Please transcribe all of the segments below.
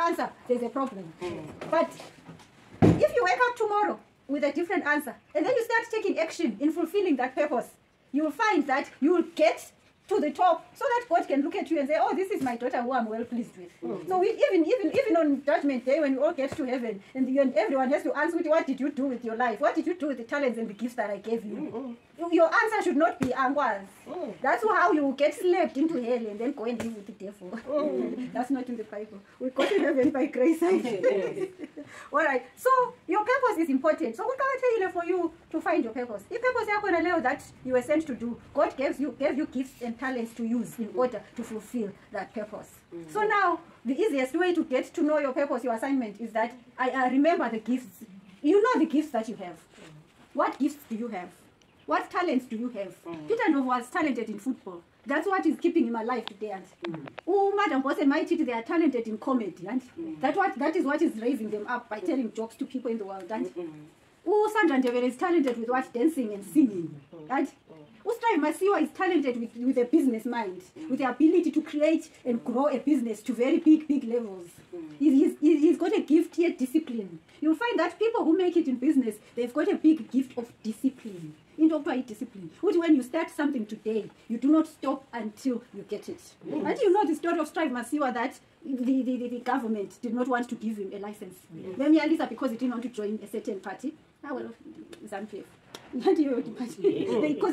answer, there's a problem. But if you wake up tomorrow with a different answer, and then you start taking action in fulfilling that purpose, you will find that you will get to the top, so that God can look at you and say, oh, this is my daughter who I'm well pleased with. So even on Judgment Day, when we all get to heaven, and everyone has to answer, what did you do with your life? What did you do with the talents and the gifts that I gave you? Your answer should not be angwas. That's how you get slapped into hell and then go and live with the devil. That's not in the Bible. We go to heaven by grace. All right. So your purpose is important. So what can I tell you for you to find your purpose? If purpose is that you were sent to do, God gave you gifts and talents to use in order to fulfill that purpose. So now the easiest way to get to know your purpose, your assignment, is that I remember the gifts. You know the gifts that you have. What gifts do you have? What talents do you have? Peter Nova was talented in football. That's what is keeping him alive today. And Madam Boss and my teacher, they are talented in comedy. And that is what is raising them up by telling jokes to people in the world. And Sandra Ndebele is talented with what? Dancing and singing. And Strive Masiwa is talented with a business mind, with the ability to create and grow a business to very big levels. He's got a gift here, discipline. You'll find that people who make it in business, they've got a big gift of discipline. In doctor discipline, which when you start something today, you do not stop until you get it. And you know the story of Strive Masiwa, that the government did not want to give him a license. Maybe because he didn't want to join a certain party. Well, it's unfair. Because he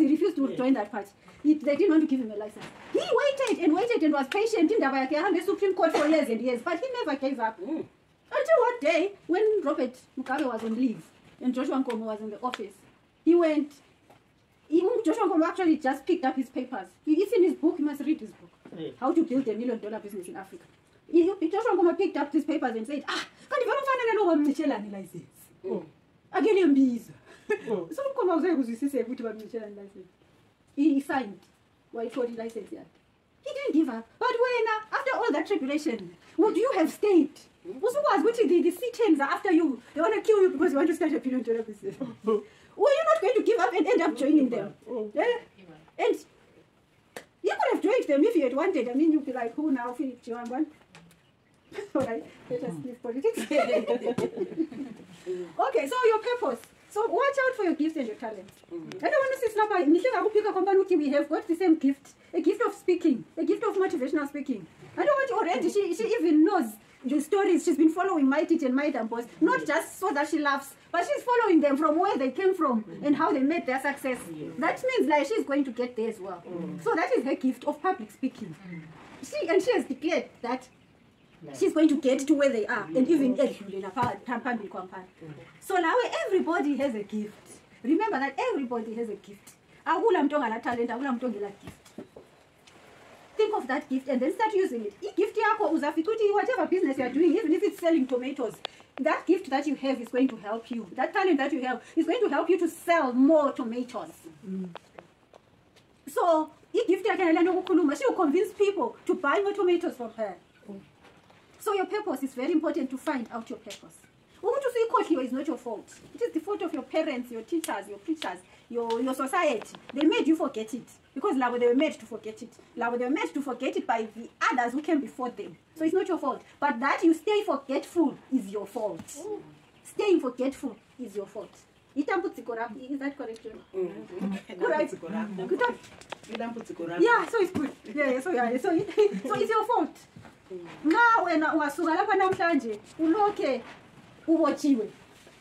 refused to join that party. They didn't want to give him a license. He waited and was patient in the Supreme Court for years and years, but he never gave up. Until one day, when Robert Mugabe was on leave and Joshua Nkomo was in the office, he went. Joshua Nkomo actually just picked up his papers. It's in his book, you must read his book. How to build $1 million business in Africa. Joshua Nkomo picked up his papers and said, kanti vele ufanele lo bamnicelani license. Akele mbiza. So Nkomo uzekuzwisise ukuthi bamnicelani license. He signed. Why for the license yet? He didn't give up. But when after all that tribulation, would you have stayed? The C-10s are after you. They want to kill you because you want to start a $1 billion business. Were you not going to give up and end up joining them? And you could have joined them if you had wanted. I mean, you'd be like, who now, Philip Chiwangwan? Alright, let us leave politics. Okay, so your purpose. So watch out for your gifts and your talents. I don't want to say slapper. We have got the same gift. A gift of speaking. A gift of motivational speaking. I don't want to already. She even knows the stories. She's been following my teacher and my boss. Not just so that she laughs, but she's following them from where they came from and how they made their success. That means like she's going to get there as well. So that is her gift of public speaking. She has declared that she's going to get to where they are and even so now everybody has a gift. Remember that everybody has a gift. Think of that gift and then start using it. Gift whatever business you are doing, even if it's selling tomatoes, that gift that you have is going to help you. That talent that you have is going to help you to sell more tomatoes. So, she will convince people to buy more tomatoes from her. So your purpose is very important to find out your purpose. What to say is not your fault. It is the fault of your parents, your teachers, your preachers, your society. They made you forget it. Because they were made to forget it. They were made to forget it by the others who came before them. So it's not your fault. But that you stay forgetful is your fault. Staying forgetful is your fault. Is that correct? Yeah, so it's good. Yeah, so it's your fault. Now when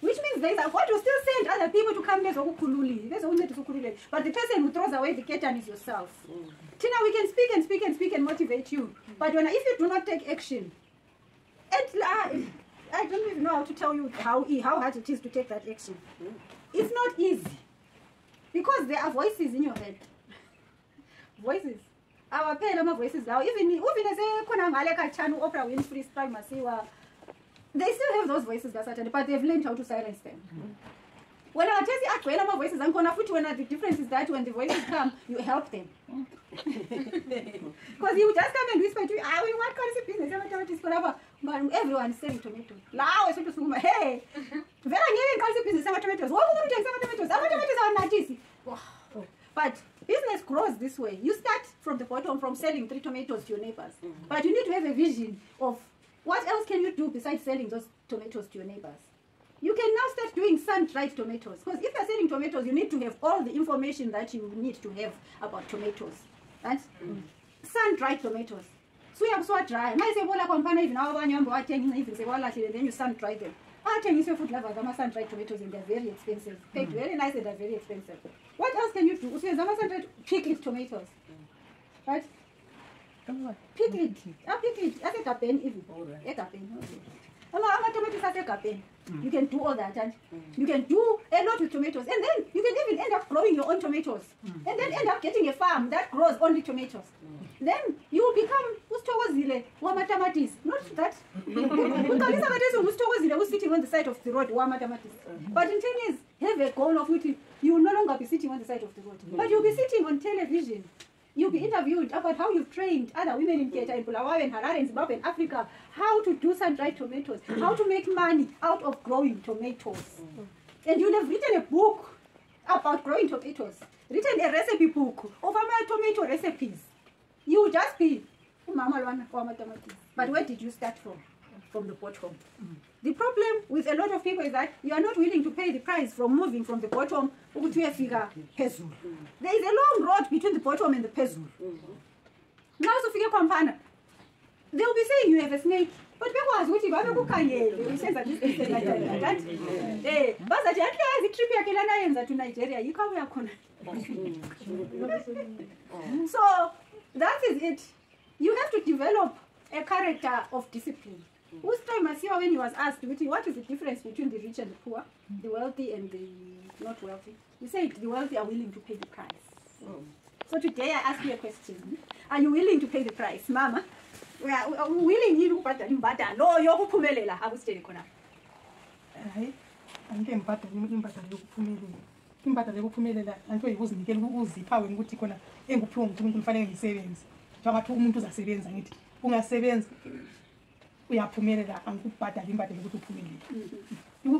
which means God will still send other people to come but the person who throws away the curtain is yourself. Tina, we can speak and motivate you, but if you do not take action, I don't even know how to tell you how hard it is to take that action. It's not easy because there are voices in your head. Voices. Our parents voices now. Even as Oprah Winfrey, Strive Masiwa, they still have those voices, but they've learned how to silence them. When I tell you, voices, I'm gonna put when the difference is that when the voices come, you help them. Because you just come and whisper to you, we want to see business, but everyone is selling tomatoes. Hey, but business grows this way. You start from the bottom, from selling 3 tomatoes to your neighbors. But you need to have a vision of what else can you do besides selling those tomatoes to your neighbors? You can now start doing sun-dried tomatoes. Because if you're selling tomatoes, you need to have all the information that you need to have about tomatoes. Right? Sun-dried tomatoes. So you have so dry. Even then you sun-dry them. Your food lovers, sun-dried tomatoes, and they're very expensive. Packed very nice and they're very expensive. What else can you do? So sun-dried pickled tomatoes. Right? Pickled. Pickled. That's a capen even. A capen. You can do all that, and you can do a lot with tomatoes, and then you can even end up growing your own tomatoes, and then end up getting a farm that grows only tomatoes. Then you will become Ustogozile Wamatamatis. Not that. Who's sitting on the side of the road, Wamatamatis. But in 10 years, have a goal of which you will no longer be sitting on the side of the road, but you'll be sitting on television. You'll be interviewed about how you've trained other women in Nketa, in Bulawayo, and Harare, in Zimbabwe, and Africa, how to do sun-dried tomatoes, how to make money out of growing tomatoes. And you'll have written a book about growing tomatoes, written a recipe book of my tomato recipes. You will just be Mama Lwana or Mathematics. But where did you start from? From the bottom. The problem with a lot of people is that you are not willing to pay the price from moving from the bottom to a figure pezul. There is a long road between the bottom and the pezul. Now, so figure compana, they will be saying you have a snake, but because what you want to say that this is like that. But that the trip to Nigeria, you come here. So that is it. You have to develop a character of discipline. Whose time when he was asked, what is the difference between the rich and the poor, the wealthy and the not wealthy? You said the wealthy are willing to pay the price. So today I ask you a question. Are you willing to pay the price? Mama, we are willing to pay the price. No, you're Pumelela. I will stay there. I'm getting better. Impata lekuphumelela anto yikuzinikela ukuzipha wena ukuthi khona enguphiwe umuntu kufanele ngisebenze njengoba umuntu uzasebenza ngithi ungasebenza uyaphumelela angikubhadala impata lokuthi uphumelele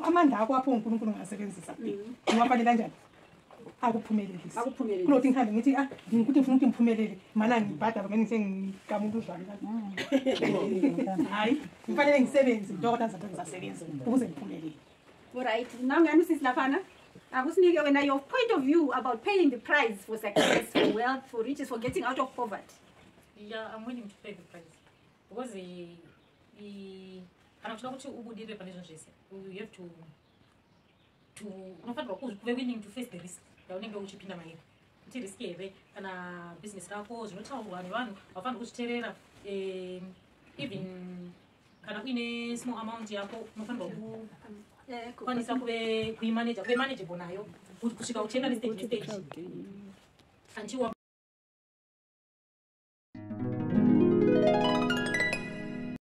amandla akho apho uNkulunkulu ungasebenzisa ungafanele kanjani akuphumelelisa kunothi ngihambe ngithi ngikuthi ngifuna ukuthi ngiphumelele mana ngibhadala ngene sengigamuntu uzwana hayi ngifanele ngisebenze njengoba ngizasebenza ukuze ngiphumelele. All right, now Sis Lapana, when your point of view about paying the price for success, for wealth, for riches, for getting out of poverty. Yeah, I'm willing to pay the price because you have to be willing to face the risk. Business even in a small amount manageable nayo kushika uchena stage and you